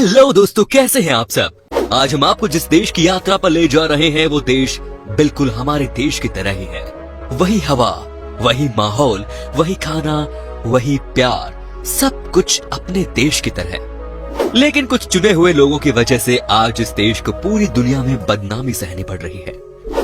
Hello दोस्तों, कैसे हैं आप सब। आज हम आपको जिस देश की यात्रा पर ले जा रहे हैं वो देश बिल्कुल हमारे देश की तरह ही है। वही हवा, वही माहौल, वही खाना, वही प्यार, सब कुछ अपने देश की तरह। लेकिन कुछ चुने हुए लोगों की वजह से आज इस देश को पूरी दुनिया में बदनामी सहनी पड़ रही है।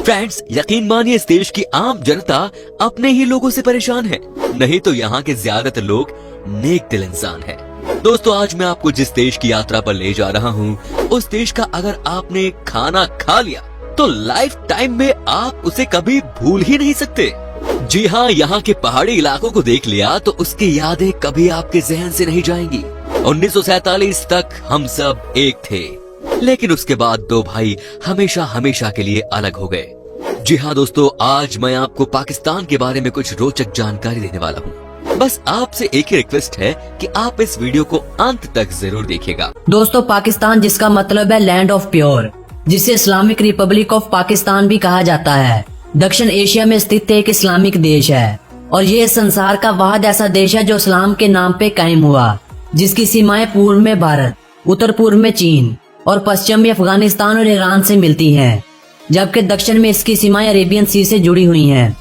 फ्रेंड्स, यकीन मानिए इस देश की आम जनता अपने ही लोगों से परेशान है, नहीं तो यहाँ के ज्यादातर लोग नेक दिल इंसान हैं। दोस्तों, आज मैं आपको जिस देश की यात्रा पर ले जा रहा हूँ, उस देश का अगर आपने खाना खा लिया तो लाइफ टाइम में आप उसे कभी भूल ही नहीं सकते। जी हाँ, यहाँ के पहाड़ी इलाकों को देख लिया तो उसकी यादें कभी आपके जहन से नहीं जाएंगी। 1947 तक हम सब एक थे, लेकिन उसके बाद दो भाई हमेशा हमेशा के लिए अलग हो गए। जी हाँ दोस्तों, आज मैं आपको पाकिस्तान के बारे में कुछ रोचक जानकारी देने वाला हूँ। बस आपसे एक ही रिक्वेस्ट है कि आप इस वीडियो को अंत तक जरूर देखिएगा। दोस्तों, पाकिस्तान जिसका मतलब है लैंड ऑफ प्योर, जिसे इस्लामिक रिपब्लिक ऑफ पाकिस्तान भी कहा जाता है, दक्षिण एशिया में स्थित एक इस्लामिक देश है और ये संसार का वाहिद ऐसा देश है जो इस्लाम के नाम पे कायम हुआ, जिसकी सीमाएं पूर्व में भारत, उत्तर पूर्व में चीन और पश्चिम में अफगानिस्तान और ईरान से मिलती हैं, जबकि दक्षिण में इसकी सीमाएं अरेबियन सी से जुड़ी हुई हैं।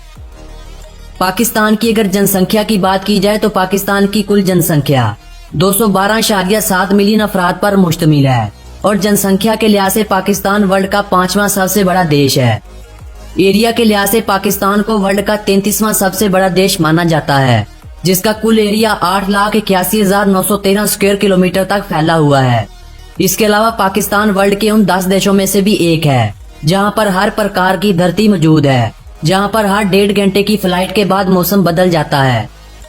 पाकिस्तान की अगर जनसंख्या की बात की जाए तो पाकिस्तान की कुल जनसंख्या 212.7 मिलियन अफराद पर मुश्तमिल है और जनसंख्या के लिहाज से पाकिस्तान वर्ल्ड का 5वां सबसे बड़ा देश है। एरिया के लिहाज से पाकिस्तान को वर्ल्ड का 33वां सबसे बड़ा देश माना जाता है, जिसका कुल एरिया 8,81,913 स्क्वायर किलोमीटर तक फैला हुआ है। इसके अलावा पाकिस्तान वर्ल्ड के उन 10 देशों में से भी एक है जहां पर हर प्रकार की धरती मौजूद है, जहां पर हर 1.5 घंटे की फ्लाइट के बाद मौसम बदल जाता है।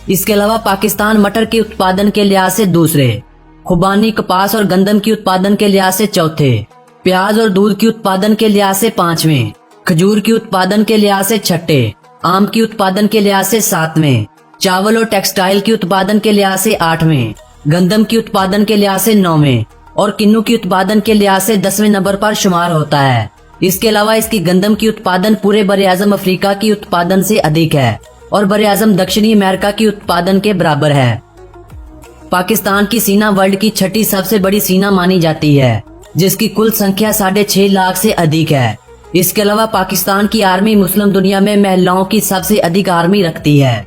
इसके अलावा पाकिस्तान मटर के उत्पादन के लिहाज से दूसरे, खुबानी, कपास और गंदम की उत्पादन के लिहाज से चौथे, प्याज और दूध की उत्पादन के लिहाज से 5वें, खजूर की उत्पादन के लिहाज से 6ठे, आम की उत्पादन के लिहाज से 7वें, चावल और टेक्सटाइल की उत्पादन के लिहाज से 8वें, गंदम की उत्पादन के लिहाज से 9वें और किन्नू की उत्पादन के लिहाज से 10वें नंबर पर शुमार होता है। इसके अलावा इसकी गंदम की उत्पादन पूरे बरे-आज़म अफ्रीका की उत्पादन से अधिक है और बरे-आज़म दक्षिणी अमेरिका की उत्पादन के बराबर है। पाकिस्तान की सेना वर्ल्ड की 6ठी सबसे बड़ी सेना मानी जाती है, जिसकी कुल संख्या 6.5 लाख से अधिक है। इसके अलावा पाकिस्तान की आर्मी मुस्लिम दुनिया में महिलाओं की सबसे अधिक आर्मी रखती है।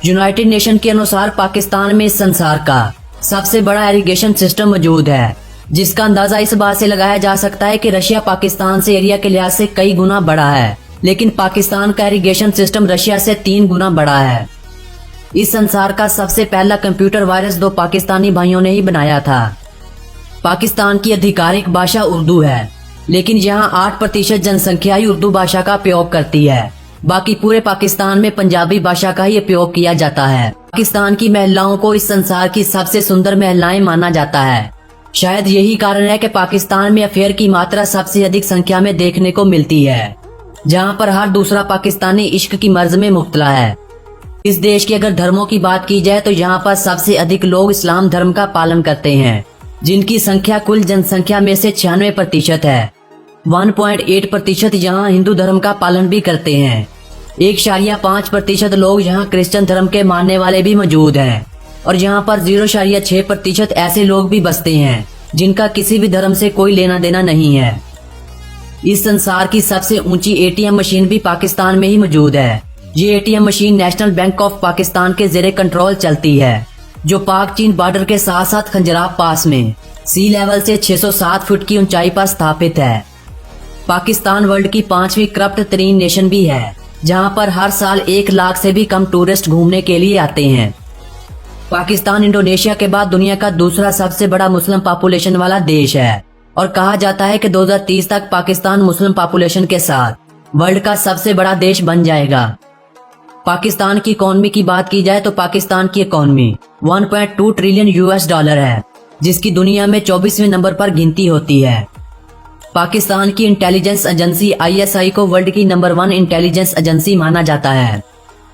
यूनाइटेड नेशन के अनुसार पाकिस्तान में इस संसार का सबसे बड़ा इरिगेशन सिस्टम मौजूद है, जिसका अंदाजा इस बात से लगाया जा सकता है कि रशिया पाकिस्तान से एरिया के लिहाज से कई गुना बड़ा है, लेकिन पाकिस्तान का इरिगेशन सिस्टम रशिया से 3 गुना बड़ा है। इस संसार का सबसे पहला कंप्यूटर वायरस 2 पाकिस्तानी भाइयों ने ही बनाया था। पाकिस्तान की आधिकारिक भाषा उर्दू है, लेकिन यहाँ 8% जनसंख्या ही उर्दू भाषा का उपयोग करती है। बाकी पूरे पाकिस्तान में पंजाबी भाषा का ही उपयोग किया जाता है। पाकिस्तान की महिलाओं को इस संसार की सबसे सुंदर महिलाएं माना जाता है। शायद यही कारण है कि पाकिस्तान में अफेयर की मात्रा सबसे अधिक संख्या में देखने को मिलती है, जहां पर हर दूसरा पाकिस्तानी इश्क की मर्ज में मुब्तला है। इस देश के अगर धर्मों की बात की जाए तो यहाँ पर सबसे अधिक लोग इस्लाम धर्म का पालन करते हैं, जिनकी संख्या कुल जनसंख्या में से 96% है। 1.8% यहाँ हिंदू धर्म का पालन भी करते हैं। 1.5% लोग यहाँ क्रिश्चियन धर्म के मानने वाले भी मौजूद हैं और यहाँ पर 0.6% ऐसे लोग भी बसते हैं जिनका किसी भी धर्म से कोई लेना देना नहीं है। इस संसार की सबसे ऊंची एटीएम मशीन भी पाकिस्तान में ही मौजूद है। ये ATM machine national bank of Pakistan के जेरे कंट्रोल चलती है, जो पाक चीन बॉर्डर के साथ साथ खंजराब पास में सी लेवल से 607 फुट की ऊंचाई पर स्थापित है। पाकिस्तान वर्ल्ड की 5वीं करप्ट तरीन नेशन भी है, जहाँ पर हर साल 1 लाख से भी कम टूरिस्ट घूमने के लिए आते हैं। पाकिस्तान इंडोनेशिया के बाद दुनिया का दूसरा सबसे बड़ा मुस्लिम पॉपुलेशन वाला देश है और कहा जाता है कि 2030 तक पाकिस्तान मुस्लिम पॉपुलेशन के साथ वर्ल्ड का सबसे बड़ा देश बन जाएगा। पाकिस्तान की इकोनॉमी की बात की जाए तो पाकिस्तान की इकोनॉमी 1.2 ट्रिलियन US$ है, जिसकी दुनिया में 24वें नंबर पर गिनती होती है। पाकिस्तान की इंटेलिजेंस एजेंसी ISI को वर्ल्ड की नंबर 1 इंटेलिजेंस एजेंसी माना जाता है।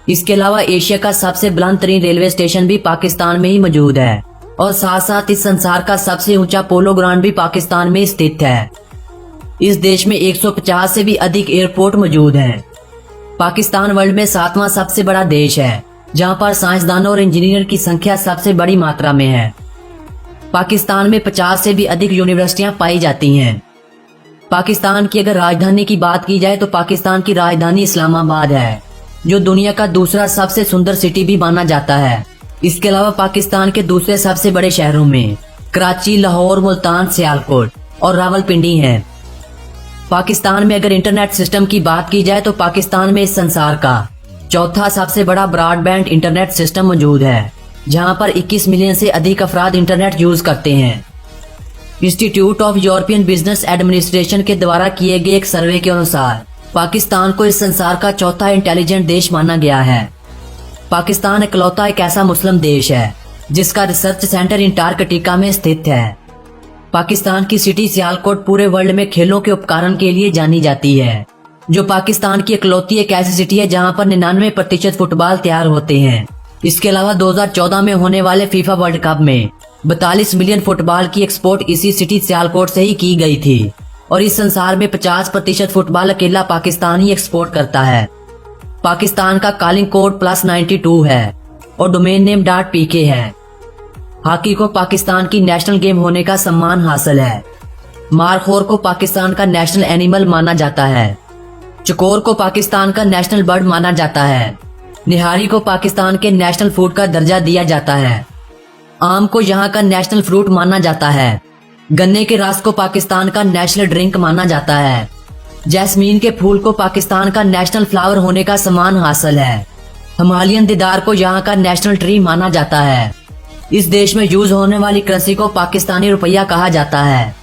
इसके अलावा एशिया का सबसे बुलंद तरीन रेलवे स्टेशन भी पाकिस्तान में ही मौजूद है और साथ साथ इस संसार का सबसे ऊंचा पोलो ग्राउंड भी पाकिस्तान में स्थित है। इस देश में 150 से भी अधिक एयरपोर्ट मौजूद हैं। पाकिस्तान वर्ल्ड में 7वां सबसे बड़ा देश है, जहां पर साइंसदानों और इंजीनियर की संख्या सबसे बड़ी मात्रा में है। पाकिस्तान में 50 से भी अधिक यूनिवर्सिटियां पाई जाती हैं। पाकिस्तान की अगर राजधानी की बात की जाए तो पाकिस्तान की राजधानी इस्लामाबाद है, जो दुनिया का दूसरा सबसे सुंदर सिटी भी माना जाता है। इसके अलावा पाकिस्तान के दूसरे सबसे बड़े शहरों में कराची, लाहौर, मुल्तान, सियालकोट और रावलपिंडी हैं। पाकिस्तान में अगर इंटरनेट सिस्टम की बात की जाए तो पाकिस्तान में इस संसार का चौथा सबसे बड़ा ब्रॉडबैंड इंटरनेट सिस्टम मौजूद है, जहां पर 21 मिलियन से अधिक अफराद इंटरनेट यूज करते हैं। Institute of European business administration के द्वारा किए गए एक सर्वे के अनुसार पाकिस्तान को इस संसार का चौथा इंटेलिजेंट देश माना गया है। पाकिस्तान इकलौता एक ऐसा मुस्लिम देश है जिसका रिसर्च सेंटर अंटार्कटिका में स्थित है। पाकिस्तान की सिटी सियालकोट पूरे वर्ल्ड में खेलों के उपकरण के लिए जानी जाती है, जो पाकिस्तान की इकलौती एक ऐसी सिटी है जहां पर 99% फुटबॉल तैयार होते हैं। इसके अलावा 2014 में होने वाले फीफा वर्ल्ड कप में 42 मिलियन फुटबॉल की एक्सपोर्ट इसी सिटी सियालकोट से ही की गई थी और इस संसार में 50% फुटबॉल अकेला पाकिस्तान ही एक्सपोर्ट करता है। पाकिस्तान का कॉलिंग कोड +92 है और डोमेन नेम .pk है। हॉकी को पाकिस्तान की नेशनल गेम होने का सम्मान हासिल है। मारखोर को पाकिस्तान का नेशनल एनिमल माना जाता है। चकोर को पाकिस्तान का नेशनल बर्ड माना जाता है। निहारी को पाकिस्तान के नेशनल फूड का दर्जा दिया जाता है। आम को यहाँ का नेशनल फ्रूट माना जाता है। गन्ने के रस को पाकिस्तान का नेशनल ड्रिंक माना जाता है। जैस्मीन के फूल को पाकिस्तान का नेशनल फ्लावर होने का सम्मान हासिल है। हिमालयन देदार को यहाँ का नेशनल ट्री माना जाता है। इस देश में यूज होने वाली करेंसी को पाकिस्तानी रुपया कहा जाता है।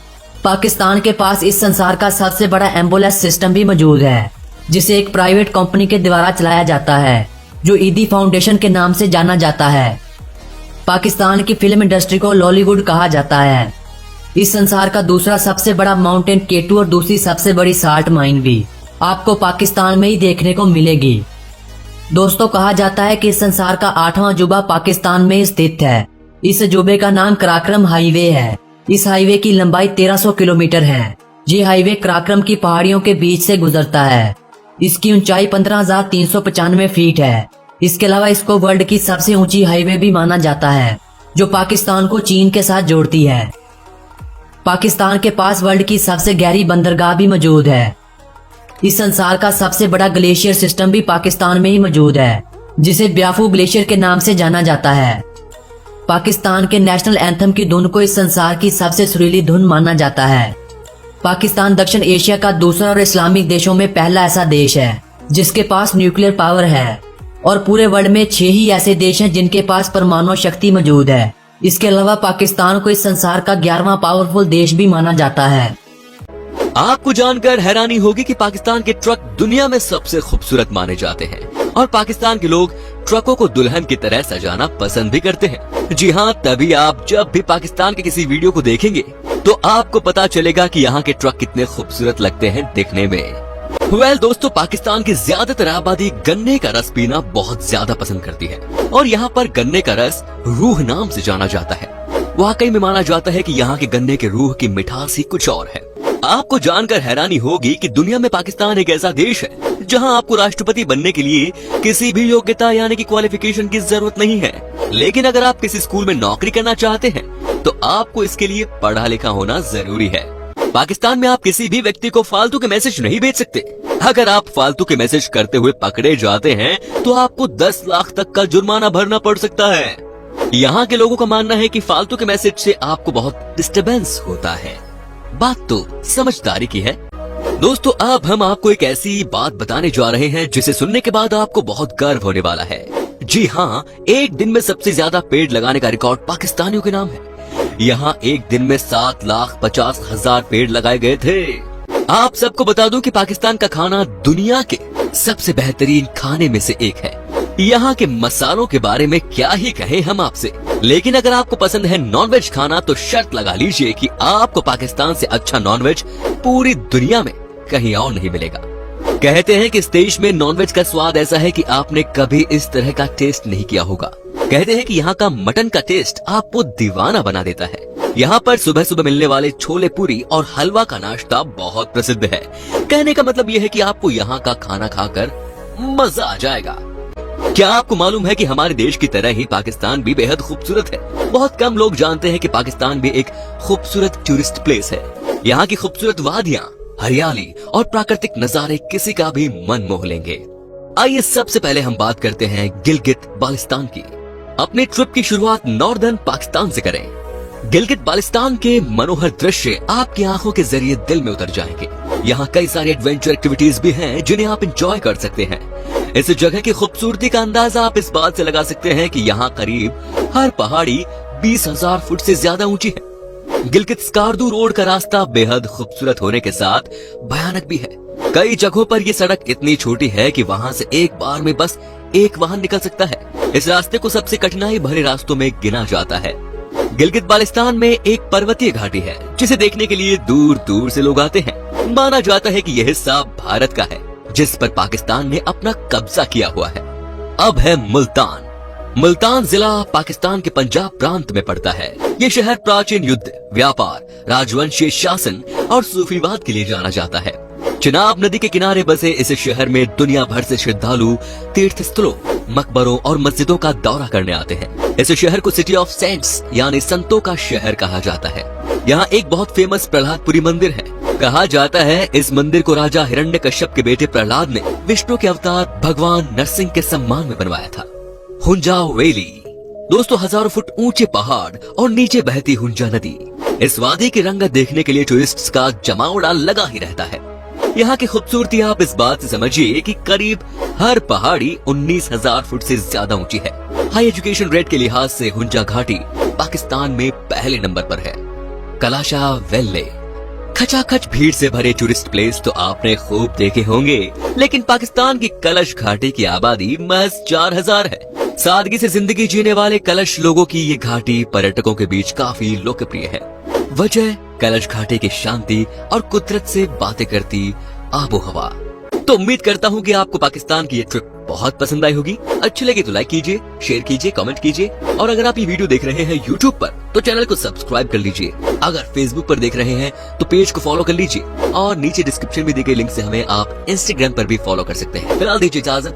पाकिस्तान के पास इस संसार का सबसे बड़ा एम्बुलेंस सिस्टम भी मौजूद है, जिसे एक प्राइवेट कंपनी के द्वारा चलाया जाता है, जो ईदी फाउंडेशन के नाम से जाना जाता है। पाकिस्तान की फिल्म इंडस्ट्री को लॉलीवुड कहा जाता है। इस संसार का दूसरा सबसे बड़ा माउंटेन K2 और दूसरी सबसे बड़ी साल्ट माइन भी आपको पाकिस्तान में ही देखने को मिलेगी। दोस्तों, कहा जाता है कि इस संसार का 8वां अजूबा पाकिस्तान में स्थित है। इस अजूबे का नाम कराक्रम हाईवे है। इस हाईवे की लंबाई 1300 किलोमीटर है। ये हाईवे कराक्रम की पहाड़ियों के बीच से गुजरता है। इसकी ऊंचाई 15,395 फीट है। इसके अलावा इसको वर्ल्ड की सबसे ऊंची हाईवे भी माना जाता है, जो पाकिस्तान को चीन के साथ जोड़ती है। पाकिस्तान के पास वर्ल्ड की सबसे गहरी बंदरगाह भी मौजूद है। इस संसार का सबसे बड़ा ग्लेशियर सिस्टम भी पाकिस्तान में ही मौजूद है, जिसे ब्याफू ग्लेशियर के नाम से जाना जाता है। पाकिस्तान के नेशनल एंथम की धुन को इस संसार की सबसे सुरीली धुन माना जाता है। पाकिस्तान दक्षिण एशिया का दूसरा और इस्लामिक देशों में पहला ऐसा देश है जिसके पास न्यूक्लियर पावर है, और पूरे वर्ल्ड में 6 ही ऐसे देश हैं जिनके पास परमाणु शक्ति मौजूद है। इसके अलावा पाकिस्तान को इस संसार का 11वां पावरफुल देश भी माना जाता है। आपको जानकर हैरानी होगी कि पाकिस्तान के ट्रक दुनिया में सबसे खूबसूरत माने जाते हैं और पाकिस्तान के लोग ट्रकों को दुल्हन की तरह सजाना पसंद भी करते हैं। जी हाँ, तभी आप जब भी पाकिस्तान के किसी वीडियो को देखेंगे तो आपको पता चलेगा कि यहाँ के ट्रक कितने खूबसूरत लगते हैं दिखने में। दोस्तों, पाकिस्तान की ज्यादातर आबादी गन्ने का रस पीना बहुत ज्यादा पसंद करती है और यहाँ पर गन्ने का रस रूह नाम से जाना जाता है। वाकई में माना जाता है कि यहाँ के गन्ने के रूह की मिठास ही कुछ और है। आपको जानकर हैरानी होगी कि दुनिया में पाकिस्तान एक ऐसा देश है जहां आपको राष्ट्रपति बनने के लिए किसी भी योग्यता यानी कि क्वालिफिकेशन की जरूरत नहीं है। लेकिन अगर आप किसी स्कूल में नौकरी करना चाहते हैं तो आपको इसके लिए पढ़ा लिखा होना जरूरी है। पाकिस्तान में आप किसी भी व्यक्ति को फालतू के मैसेज नहीं भेज सकते। अगर आप फालतू के मैसेज करते हुए पकड़े जाते हैं तो आपको 10 लाख तक का जुर्माना भरना पड़ सकता है। यहाँ के लोगों का मानना है कि फालतू के मैसेज से आपको बहुत डिस्टर्बेंस होता है। बात तो समझदारी की है। दोस्तों, अब हम आपको एक ऐसी बात बताने जा रहे हैं जिसे सुनने के बाद आपको बहुत गर्व होने वाला है। जी हाँ, एक दिन में सबसे ज्यादा पेड़ लगाने का रिकॉर्ड पाकिस्तानियों के नाम है। यहाँ एक दिन में 7,50,000 पेड़ लगाए गए थे। आप सबको बता दूं कि पाकिस्तान का खाना दुनिया के सबसे बेहतरीन खाने में से एक है। यहाँ के मसालों के बारे में क्या ही कहें हम आपसे। लेकिन अगर आपको पसंद है नॉनवेज खाना तो शर्त लगा लीजिए कि आपको पाकिस्तान से अच्छा नॉनवेज पूरी दुनिया में कहीं और नहीं मिलेगा। कहते हैं कि इस देश में नॉनवेज का स्वाद ऐसा है कि आपने कभी इस तरह का टेस्ट नहीं किया होगा। कहते हैं कि यहाँ का मटन का टेस्ट आपको दीवाना बना देता है। यहाँ पर सुबह सुबह मिलने वाले छोले पूरी और हलवा का नाश्ता बहुत प्रसिद्ध है। कहने का मतलब यह है कि आपको यहाँ का खाना खाकर मजा आ जाएगा। क्या आपको मालूम है कि हमारे देश की तरह ही पाकिस्तान भी बेहद खूबसूरत है। बहुत कम लोग जानते हैं कि पाकिस्तान भी एक खूबसूरत टूरिस्ट प्लेस है। यहाँ की खूबसूरत वादियाँ, हरियाली और प्राकृतिक नजारे किसी का भी मन मोह लेंगे। आइए सबसे पहले हम बात करते हैं गिलगित बाल्टिस्तान की। अपने ट्रिप की शुरुआत नॉर्दर्न पाकिस्तान से करें। गिलगित बाल्टिस्तान के मनोहर दृश्य आपकी आंखों के जरिए दिल में उतर जाएंगे। यहाँ कई सारी एडवेंचर एक्टिविटीज भी हैं जिन्हें आप एंजॉय कर सकते हैं। इस जगह की खूबसूरती का अंदाजा आप इस बात से लगा सकते हैं कि यहाँ करीब हर पहाड़ी 20,000 फुट से ज्यादा ऊंची है। गिलगित स्कार्दू रोड का रास्ता बेहद खूबसूरत होने के साथ भयानक भी है। कई जगहों पर ये सड़क इतनी छोटी है कि वहाँ से एक बार में बस एक वाहन निकल सकता है। इस रास्ते को सबसे कठिनाई भरे रास्तों में गिना जाता है। गिलगित बाल्टिस्तान में एक पर्वतीय घाटी है जिसे देखने के लिए दूर दूर से लोग आते हैं। माना जाता है कि यह हिस्सा भारत का है जिस पर पाकिस्तान ने अपना कब्जा किया हुआ है। अब है मुल्तान। मुल्तान जिला पाकिस्तान के पंजाब प्रांत में पड़ता है। ये शहर प्राचीन युद्ध, व्यापार, राजवंशीय शासन और सूफीवाद के लिए जाना जाता है। चिनाब नदी के किनारे बसे इस शहर में दुनिया भर से श्रद्धालु तीर्थ स्थलों, मकबरों और मस्जिदों का दौरा करने आते हैं। इस शहर को सिटी ऑफ सेंट्स यानी संतों का शहर कहा जाता है। यहाँ एक बहुत फेमस प्रहलादपुरी मंदिर है। कहा जाता है इस मंदिर को राजा हिरण्यकश्यप के बेटे प्रहलाद ने विष्णु के अवतार भगवान नरसिंह के सम्मान में बनवाया था। हुंजा वैली दोस्तों, हजारों फुट ऊंचे पहाड़ और नीचे बहती हुंजा नदी। इस वादी की रंगत देखने के लिए टूरिस्ट्स का जमावड़ा लगा ही रहता है। यहाँ की खूबसूरती आप इस बात से समझिए कि करीब हर पहाड़ी 19,000 फुट से ज्यादा ऊंची है। हाई एजुकेशन रेट के लिहाज से हुंजा घाटी पाकिस्तान में पहले नंबर पर है। कलाशा वैली खचाखच भीड़ से भरे टूरिस्ट प्लेस तो आपने खूब देखे होंगे, लेकिन पाकिस्तान की कलश घाटी की आबादी महज 4,000 है। सादगी से जिंदगी जीने वाले कलश लोगों की ये घाटी पर्यटकों के बीच काफी लोकप्रिय है। वजह कलश घाटी की शांति और कुदरत से बातें करती आबो हवा। तो उम्मीद करता हूँ कि आपको पाकिस्तान की ये ट्रिप बहुत पसंद आई होगी। अच्छी लगी तो लाइक कीजिए, शेयर कीजिए, कमेंट कीजिए और अगर आप ये वीडियो देख रहे हैं YouTube पर तो चैनल को सब्सक्राइब कर लीजिए। अगर Facebook पर देख रहे हैं तो पेज को फॉलो कर लीजिए और नीचे डिस्क्रिप्शन में दी गई लिंक से हमें आप Instagram पर भी फॉलो कर सकते हैं। फिलहाल दीजिए इजाजत।